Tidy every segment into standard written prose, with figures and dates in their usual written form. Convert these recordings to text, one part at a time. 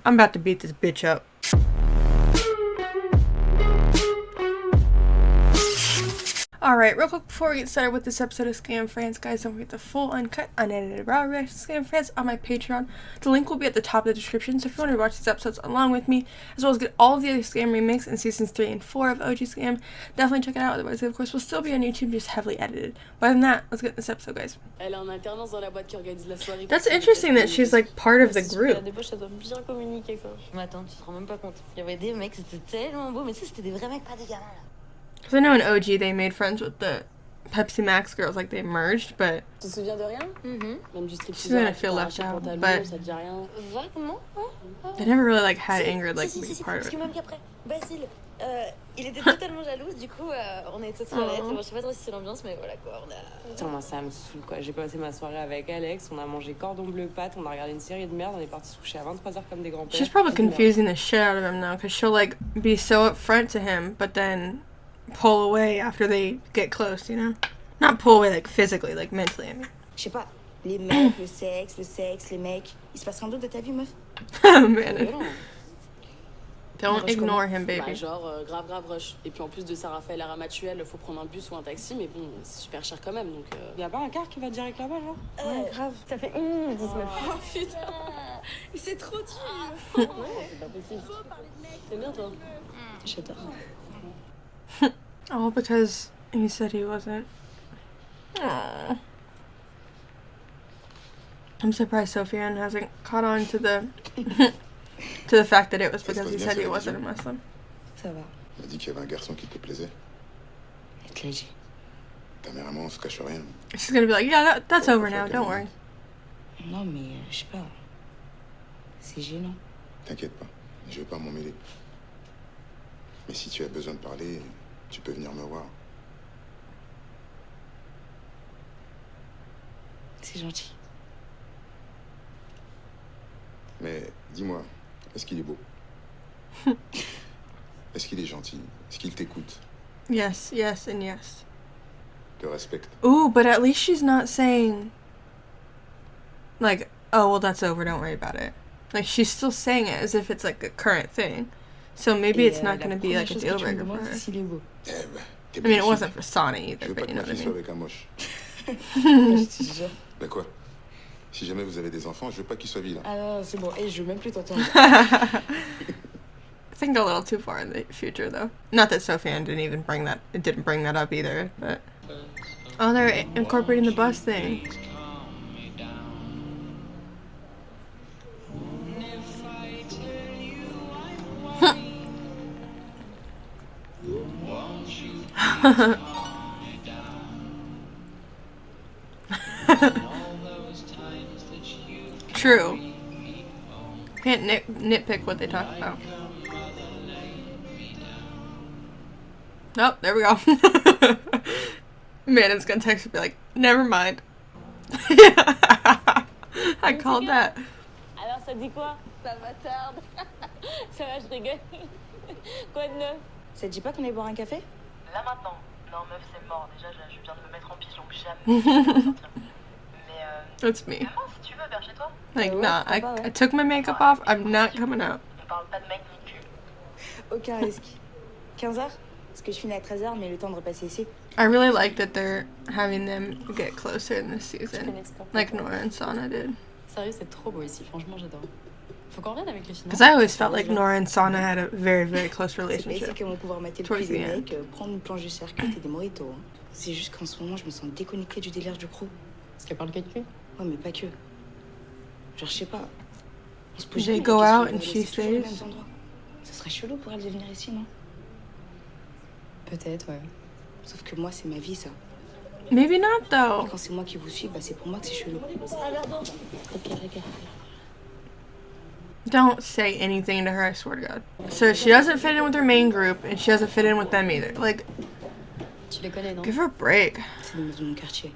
I'm about to beat this bitch up. Alright, real quick before we get started with this episode of SKAM France, guys, don't forget the full, uncut, unedited, raw reaction to SKAM France on my Patreon. The link will be at the top of the description, so if you want to watch these episodes along with me, as well as get all of the other SKAM remakes in seasons 3 and 4 of OG SKAM, definitely check it out. Otherwise, of course, will still be on YouTube, just heavily edited. But other than that, let's get this episode, guys. That's interesting that she's like part of the group. Because I know in OG they made friends with the Pepsi Max girls, like they merged, but she's gonna feel left out. But they never really like had anger like being part of it. Il était totalement jaloux, du coup on a été aux toilettes. Bon, je sais pas trop si c'est l'ambiance, mais voilà quoi, on a... Putain, moi ça me saoule quoi. J'ai passé ma soirée avec Alex, on a mangé cordon bleu pâte, on a regardé une série de merde, on est parti se coucher à 23h comme des grands-pères. She's probably confusing the shit out of him now, because she'll like be so upfront to him, but then pull away after they get close, you know? Not pull away like physically, like mentally, I mean. Je sais pas, les mecs, le sexe, les mecs, il se passe rien d'autre de ta vie, meuf? Oh man. Don't ignore him, baby. Bah, genre, grave rush. Et puis en plus de Saint-Raphaël à Ramatuelle, faut prendre un bus ou un taxi, mais bon, c'est super cher quand même, donc... Y'a pas un car qui va direct là-bas, genre? Ouais, grave. Ça fait 1 minute, 19. Oh putain! C'est trop dur! Ouais, c'est pas possible. C'est bien, toi? J'adore. All because he said he wasn't. Aww. I'm surprised Sofiane hasn't caught on to the to the fact that it was because he said he wasn't a Muslim. Ça va. On m'a dit qu'il y avait un garçon qui te plaisait. Elle te l'a dit. Ta mère et moi, on se cache rien. She's gonna be like, yeah, that's over now, don't worry. Non, mais je sais pas. C'est gênant. T'inquiète pas, je vais pas m'en mêler. Mais si tu as besoin de parler, tu peux venir me voir. C'est gentil. Mais dis-moi, est-ce qu'il est beau? Est-ce qu'il est gentil? Est-ce qu'il t'écoute? Yes, yes, and yes. Te respecte? Ooh, but at least she's not saying, like, oh, well, that's over, don't worry about it. Like, she's still saying it as if it's, like, a current thing. So maybe it's not going to be, like, a deal breaker for her. I mean, it wasn't for Sana either, but you know what I mean. Avec un moche. Mais quoi? Si jamais vous avez des enfants, je veux pas qu'ils soient vilains. Ah non, c'est bon. Et je veux même plus t'entendre. I think a little too far in the future, though. Not that Sofiane didn't bring that up either, but... Oh, they're incorporating the bus thing. True. Can't nitpick what they talk about. Nope, there we go. Man, it's gonna text and be like, never mind. I called that. Alors ça dit quoi? Ça m'attarde. Ça va, je rigole. Quoi de neuf? Ça te dit pas qu'on aille boire un café? Là maintenant? Non meuf, c'est mort. Déjà, je viens de me mettre en pige, donc jamais. Mais It's me. demain, si tu veux, vers chez toi. Like, nah, I took my makeup off. I'm not coming out. On parle pas de mec ni cul. Aucun risque. 15h? Parce que je finis à 13h, mais le temps de repasser ici. I really like that they're having them get closer in this season. Like Nora and Sana did. Sérieux, c'est trop beau ici, franchement, j'adore. Faut qu'on revienne avec les Chinois. Because I always felt like Nora and Sana had a very, very close C'est pas ici relationship. qu'ils vont pouvoir mater le Towards prix des the end. mecs, prendre une planche de circuit et des mojitos. Hein. C'est juste qu'en ce moment, je me sens déconnectée du délire du crew. Parce qu'elle parle que de cul. Ouais, mais pas que. Genre, je sais pas. On se pose They jamais go la question out de and rester she toujours aux stays. mêmes endroits. Ça serait chelou pour elle de venir ici, non? Peut-être, ouais. Sauf que moi, c'est ma vie, ça. Maybe not, Et though. quand c'est moi qui vous suis, bah c'est pour moi que c'est chelou. Ok, regarde. Don't say anything to her, I swear to God. So she doesn't fit in with her main group, and she doesn't fit in with them either. Like, Tu les connais, non? give her a break. C'est le meuf de mon quartier.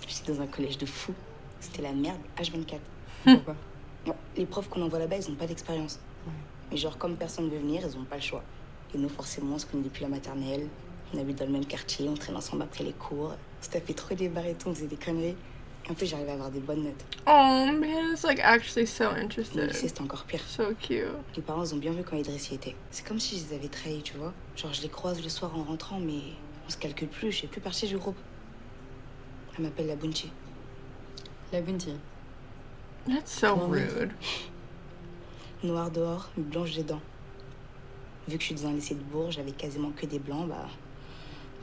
J'étais dans un collège de fous. C'était la merde, H24. Pourquoi? Bon, les profs qu'on envoie là-bas, ils ont pas d'expérience. Mais genre, comme personne veut venir, ils ont pas le choix. Et nous, forcément, on se connaît depuis la maternelle. On habite dans le même quartier, on traîne ensemble après les cours. On se tapait trop des barres et tout, on faisait des conneries. En plus, j'arrivais à avoir des bonnes notes. Oh man, it's like actually so Au interested. lycée, c'était encore pire. So cute. Les parents, ils ont bien vu quand Idriss y était. C'est comme si je les avais trahis, tu vois. Genre, je les croise le soir en rentrant, mais on se calcule plus, je fais plus partie du groupe. Elle m'appelle la Bunchi. La Bounty. That's so Comment on dit? rude. Noire dehors, blanche dedans. Vu que je suis dans un lycée de Bourges, j'avais quasiment que des blancs, bah...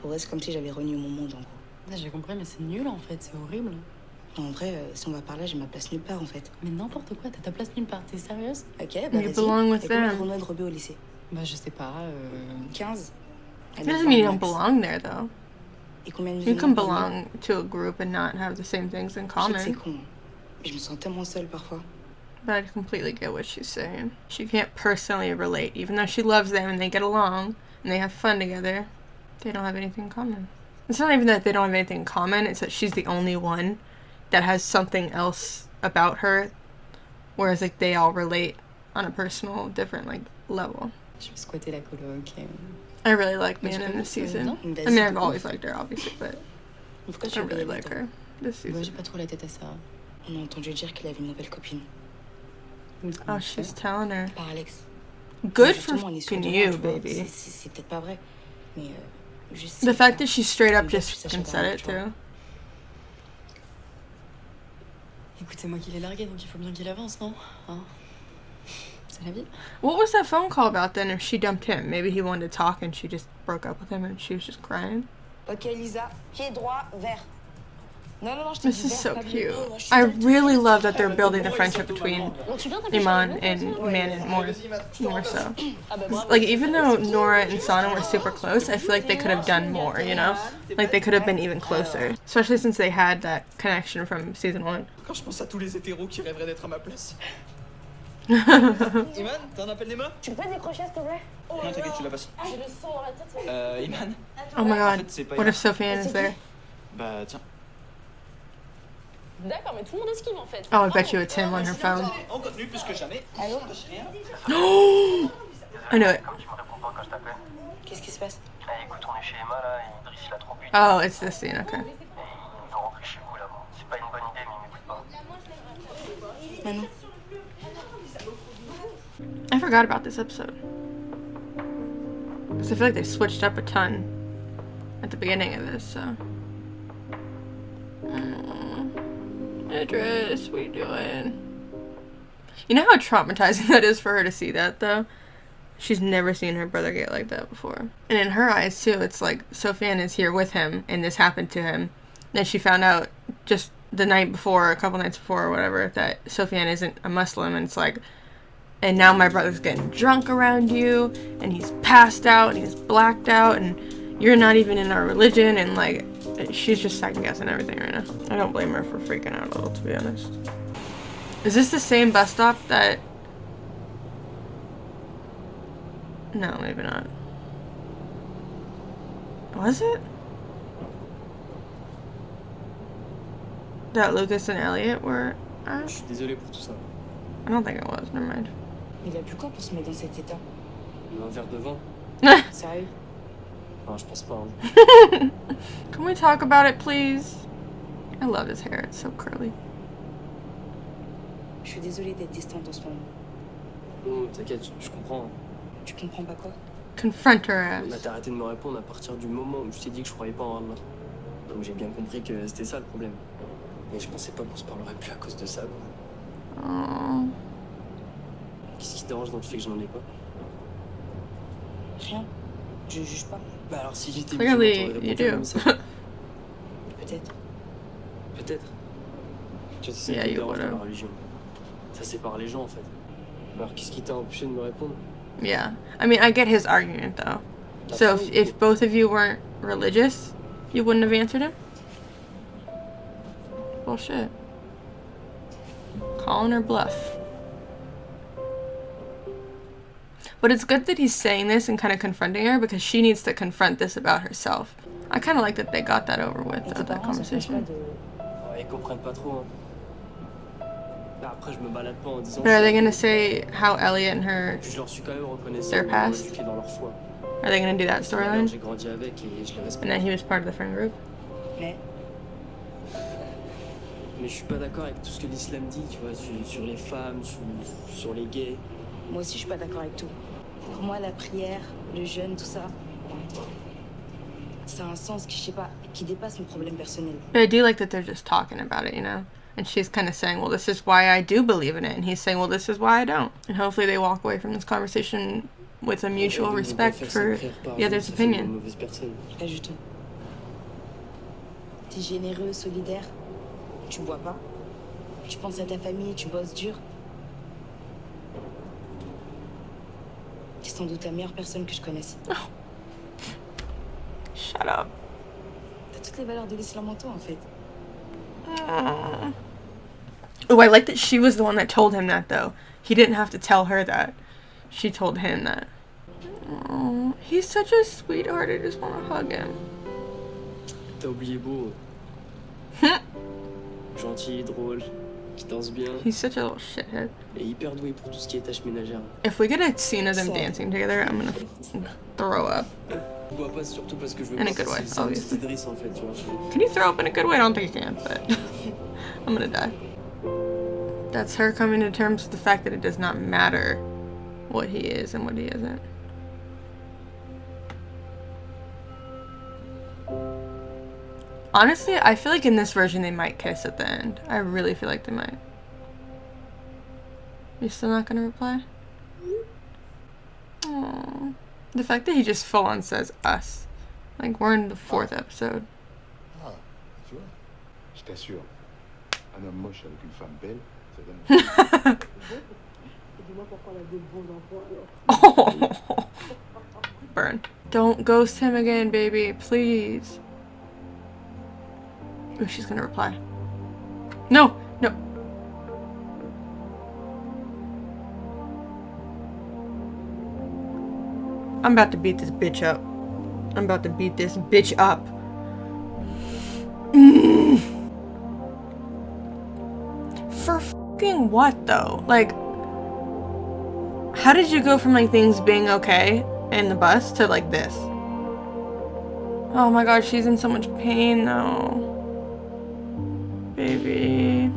Pour vrai, c'est comme si j'avais renié mon monde, en gros. Ah, j'ai compris, mais c'est nul en fait, c'est horrible. En vrai, si on va par là, j'ai ma place nulle part, en fait. Mais n'importe quoi, t'as ta place nulle part, t'es sérieuse? Ok, bah You vas-y. belong with T'as combien de them. Renois de rebeux au lycée? Bah je sais pas, 15. It doesn't mean you don't belong there though. Et combien de You musulmans can parmi eux? belong to a group and not have the same things in Je sais que c'est common. con, mais je me sens tellement seule parfois. But I completely get what she's saying. She can't personally relate, even though she loves them and they get along and they have fun together. They don't have anything in common. It's not even that they don't have anything in common, it's that she's the only one that has something else about her, whereas like they all relate on a personal, different like level. je vais squatter la coloc. I really like Mais Man tu in peux- this season. non, I vas-y, mean, I've du coup. always liked her, obviously, but Mais pourquoi I tu veux really payer like toi? her this Moi season. j'ai pas trop la tête à ça. On a entendu dire qu'il avait une nouvelle copine. Oh, she's telling her. Par Alex. Good for Justement, on est sûr fucking de rien, you, tu vois. baby. C'est peut-être pas vrai, mais juste... The c'est fact ça. that she straight up Une fois just que tu fucking saches said avant, it tu vois. too. Écoute, c'est moi qui l'ai largué, donc il faut bien qu'il avance, non? Hein? C'est la vie. What was that phone call about then if she dumped him? Maybe he wanted to talk and she just broke up with him and she was just crying. Ok, Lisa, pied droit, vert. Non, non, non, je te This dis is vert, so pas bleu. cute. Oh, je suis I dalton. really love that they're building the friendship between Donc tu viens t'afficher Iman avec and nous, Manon more so. Ah bah bravo. Like even though Nora and Sana were super close, I feel like they could have done more, you know? Like they could have been even closer. Especially since they had that connection from season 1. Quand je pense à tous les hétéros qui rêveraient d'être à ma place. Oh Iman, t'as un appel d'Emma? Tu peux décrocher, s'il te plaît? Non, t'inquiète, tu la passes. J'ai le sang dans la tête. Iman? my En god. fait, c'est pas What Iman. if Sophiane is there? Bah, tiens. D'accord, mais tout le monde esquive en fait. Oh, I bet you it's him on her phone. En contenu plus que jamais. Allô? I knew it. Comme tu me réponds pas quand je t'appelle. Qu'est-ce qui se passe? Eh, écoute, on est chez Emma là, et Idriss il a trop bu. Oh, it's this scene, okay. Et il nous ont rentré chez vous là. C'est pas une bonne idée, mais il m'écoute pas. Manon? I forgot about this episode. Because I feel like they switched up a ton at the beginning of this, so. Idris, what are you doing? You know how traumatizing that is for her to see that, though? She's never seen her brother get like that before. And in her eyes, too, it's like Sophiane is here with him, and this happened to him. Then she found out just the night before, a couple nights before, or whatever, that Sophiane isn't a Muslim, and it's like, and now my brother's getting drunk around you, and he's passed out, and he's blacked out, and you're not even in our religion, and like, she's just second guessing everything right now. I don't blame her for freaking out a little, to be honest. Is this the same bus stop that... No, maybe not. Was it? That Lucas and Elliot were at? Je suis désolé pour tout ça. I don't think it was, never mind. Il a bu quoi pour se mettre dans cet état? Un verre de vin? Sérieux? Non, je pense pas. Hein. Can we talk about it, please? I love his hair, it's so curly. Je suis désolée d'être distante en ce moment. Non, t'inquiète, je comprends. Tu comprends pas quoi? Confront her On a ass. arrêté de me répondre à partir du moment où je t'ai dit que je croyais pas en Allah. Donc j'ai bien compris que c'était ça le problème. Mais je pensais pas qu'on se parlerait plus à cause de ça, quoi. Aww. Qu'est-ce qui te dérange dans le fait que je n'en ai pas? Rien. Je juge pas. Bah alors si j'étais Clearly, musulman, you t'aurais répondu do. comme ça. Peut-être. Peut-être. Tu sais, Yeah, ça me you dérange dans la would've. religion. Ça sépare les gens, en fait. Alors qu'est-ce qui t'a empêché de me répondre? Yeah. I mean, I get his argument, though. So if both of you weren't religious, you wouldn't have answered him? Bullshit. Calling her bluff. But it's good that he's saying this and kind of confronting her because she needs to confront this about herself. I kind of like that they got that over with, Et though, tes that parents, ça pense quoi conversation. de... Ouais, ils comprennent pas trop, hein. Bah, après, je me balade pas en disant... But are they gonna say how Elliot and her... Je leur suis quand même reconnaissant Their de past? m'éduquer dans leur foi. Are they gonna do that Parce que d'ailleurs, storyline? j'ai grandi avec et je les respecte. And that he was part of the friend group? Mais... Mais je suis pas d'accord avec tout ce que l'islam dit, tu vois, sur les femmes, sur les gays. Moi aussi, je suis pas d'accord avec tout. Pour moi, la prière, le jeûne, tout ça, ça a un sens qui, je sais pas, qui dépasse mon problème personnel. But I do like that they're just talking about it, you know? And she's kind of saying, well, this is why I do believe in it. And he's saying, well, this is why I don't. And hopefully they walk away from this conversation with a mutual respect for the other's opinion. Pas du tout. T'es généreux, solidaire, tu bois pas, tu penses à ta famille, tu bosses dur. T'es sans doute la meilleure personne que je connaisse. Shut up. T'as toutes les valeurs de l'islam en toi, en fait. Oh, I like that she was the one that told him that, though. He didn't have to tell her that. She told him that. Oh, he's such a sweetheart. I just want to hug him. T'as oublié beau. Gentil, drôle, qui danse bien. He's such a little shithead. Et hyper doué pour tout ce qui est tâches ménagères. If we get a scene of them dancing together, I'm gonna throw up. Je bois pas surtout parce que je veux In a pas good way, c'est un petit obviously. Idriss en fait, tu vois. Can you throw up in a good way? I don't think you can, but I'm gonna die. That's her coming to terms with the fact that it does not matter what he is and what he isn't. Honestly, I feel like in this version they might kiss at the end. I really feel like they might. You still not gonna reply? Aww. The fact that he just full on says us. Like we're in the 4th episode. Ah, tu vois, je t'assure, un homme moche avec une femme belle, ça donne... Oh. Burn. Don't ghost him again, baby, please. Oh, she's gonna reply. No, no. I'm about to beat this bitch up. I'm about to beat this bitch up. For fucking what, though? Like, how did you go from, like, things being okay in the bus to, like, this? Oh my god, she's in so much pain, though. Baby.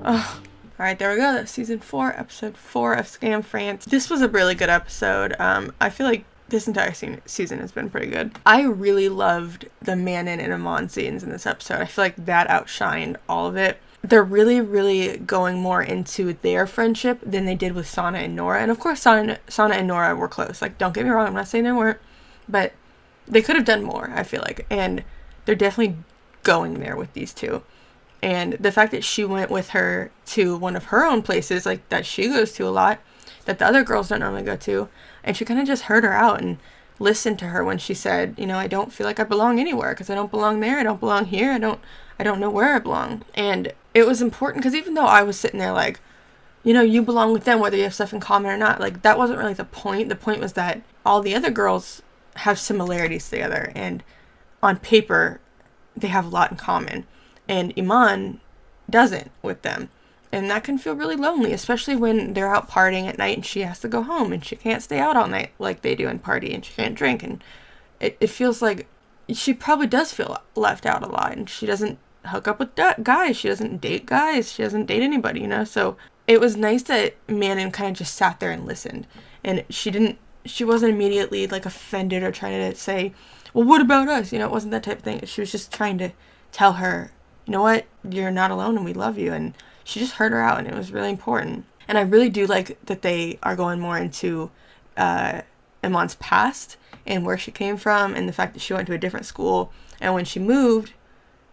Ugh. Alright, there we go. That's season 4, episode 4 of Scam France. This was a really good episode. I feel like this entire season has been pretty good. I really loved the Manon and Amon scenes in this episode. I feel like that outshined all of it. They're really, really going more into their friendship than they did with Sana and Nora. And of course, Sana and Nora were close. Like, don't get me wrong, I'm not saying they weren't. But they could have done more, I feel like. And they're definitely going there with these two. And the fact that she went with her to one of her own places, like, that she goes to a lot, that the other girls don't normally go to, and she kind of just heard her out and listened to her when she said, you know, I don't feel like I belong anywhere because I don't belong there, I don't belong here, I don't know where I belong. And it was important because even though I was sitting there like, you know, you belong with them whether you have stuff in common or not, like, that wasn't really the point. The point was that all the other girls have similarities together, and on paper they have a lot in common, and Iman doesn't with them. And that can feel really lonely, especially when they're out partying at night and she has to go home and she can't stay out all night like they do and party, and she can't drink, and it feels like she probably does feel left out a lot, and she doesn't hook up with guys, she doesn't date guys, she doesn't date anybody, you know. So it was nice that Manon kind of just sat there and listened, and she wasn't immediately like offended or trying to say, well, what about us, you know. It wasn't that type of thing. She was just trying to tell her, you know what, you're not alone and we love you. And she just heard her out, and it was really important. And I really do like that they are going more into Iman's past and where she came from, and the fact that she went to a different school, and when she moved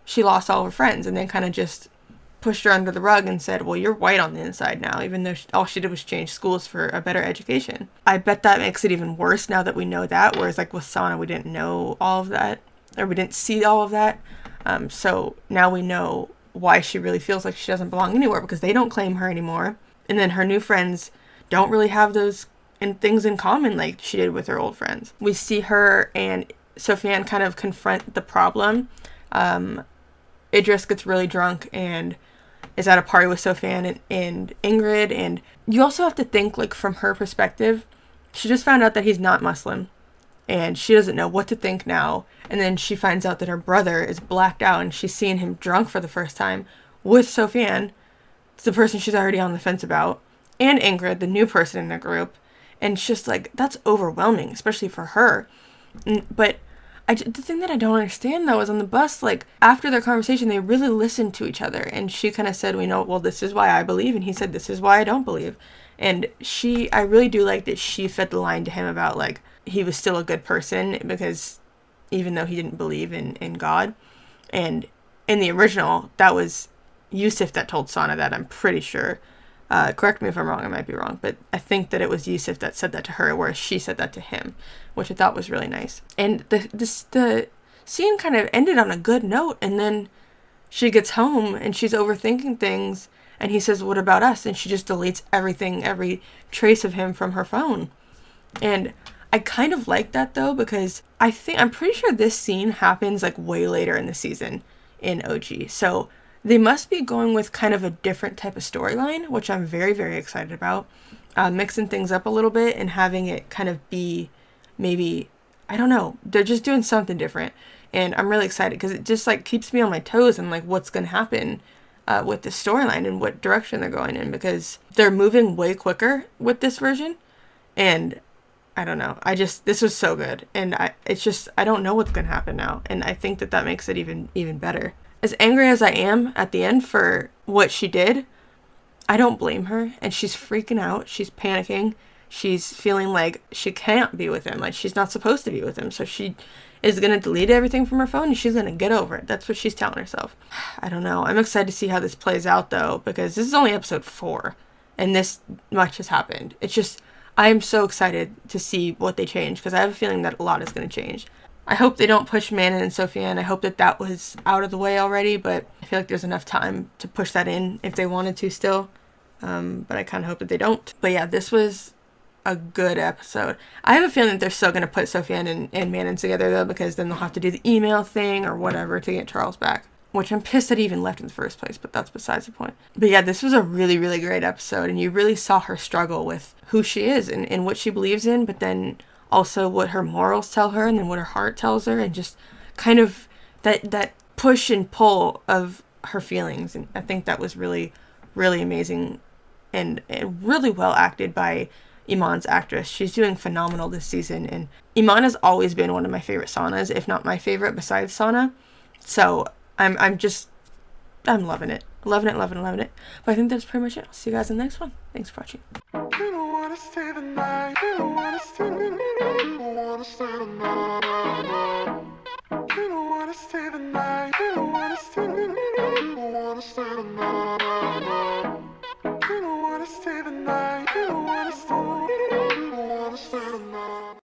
she lost all her friends, and then kind of just pushed her under the rug and said, well, you're white on the inside now, even though all she did was change schools for a better education. I bet that makes it even worse now that we know that, whereas like with Sana, we didn't know all of that, or we didn't see all of that. So now we know why she really feels like she doesn't belong anywhere, because they don't claim her anymore. And then her new friends don't really have those things in common like she did with her old friends. We see her and Sofiane kind of confront the problem. Idris gets really drunk and is at a party with Sofiane and Ingrid, and you also have to think, like, from her perspective, she just found out that he's not Muslim, and she doesn't know what to think now. And then she finds out that her brother is blacked out and she's seeing him drunk for the first time with Sofiane, the person she's already on the fence about, and Ingrid, the new person in the group. And it's just like, that's overwhelming, especially for her. But the thing that I don't understand, though, is on the bus, like, after their conversation, they really listened to each other. And she kind of said, well, this is why I believe. And he said, this is why I don't believe. And I really do like that she fed the line to him about, like, he was still a good person because even though he didn't believe in God. And in the original, that was Yusuf that told Sana that, I'm pretty sure. Correct me if I'm wrong, I might be wrong, but I think that it was Yusuf that said that to her, whereas she said that to him, which I thought was really nice. And the scene kind of ended on a good note, and then she gets home and she's overthinking things, and he says, what about us? And she just deletes everything, every trace of him from her phone. And I kind of like that, though, because I'm pretty sure this scene happens like way later in the season in OG. So they must be going with kind of a different type of storyline, which I'm very, very excited about. Mixing things up a little bit and having it kind of be maybe, I don't know, they're just doing something different. And I'm really excited because it just like keeps me on my toes and like what's going to happen with this storyline and what direction they're going in, because they're moving way quicker with this version. And I don't know. This was so good. And I don't know what's going to happen now. And I think that makes it even better. As angry as I am at the end for what she did, I don't blame her. And she's freaking out. She's panicking. She's feeling like she can't be with him. Like she's not supposed to be with him. So she is going to delete everything from her phone and she's going to get over it. That's what she's telling herself. I don't know. I'm excited to see how this plays out, though, because this is only episode 4 and this much has happened. It's just, I am so excited to see what they change because I have a feeling that a lot is going to change. I hope they don't push Manon and Sofiane. I hope that was out of the way already, but I feel like there's enough time to push that in if they wanted to still. But I kind of hope that they don't. But yeah, this was a good episode. I have a feeling that they're still going to put Sofiane and Manon together, though, because then they'll have to do the email thing or whatever to get Charles back, which I'm pissed that he even left in the first place, but that's besides the point. But yeah, this was a really, really great episode, and you really saw her struggle with who she is and what she believes in, but then also what her morals tell her and then what her heart tells her, and just kind of that push and pull of her feelings. And I think that was really, really amazing and really well acted by Iman's actress. She's doing phenomenal this season, and Iman has always been one of my favorite Sanas, if not my favorite besides Sana. So I'm loving it. Loving it. But I think that's pretty much it. I'll see you guys in the next one. Thanks for watching. You don't wanna stay the night. You don't wanna stay the night. You don't wanna stay the night. You don't wanna stay the night. You don't wanna stay the night. You don't wanna stay the night. You don't wanna stay the night. You don't wanna stay the night. You don't wanna stay the night.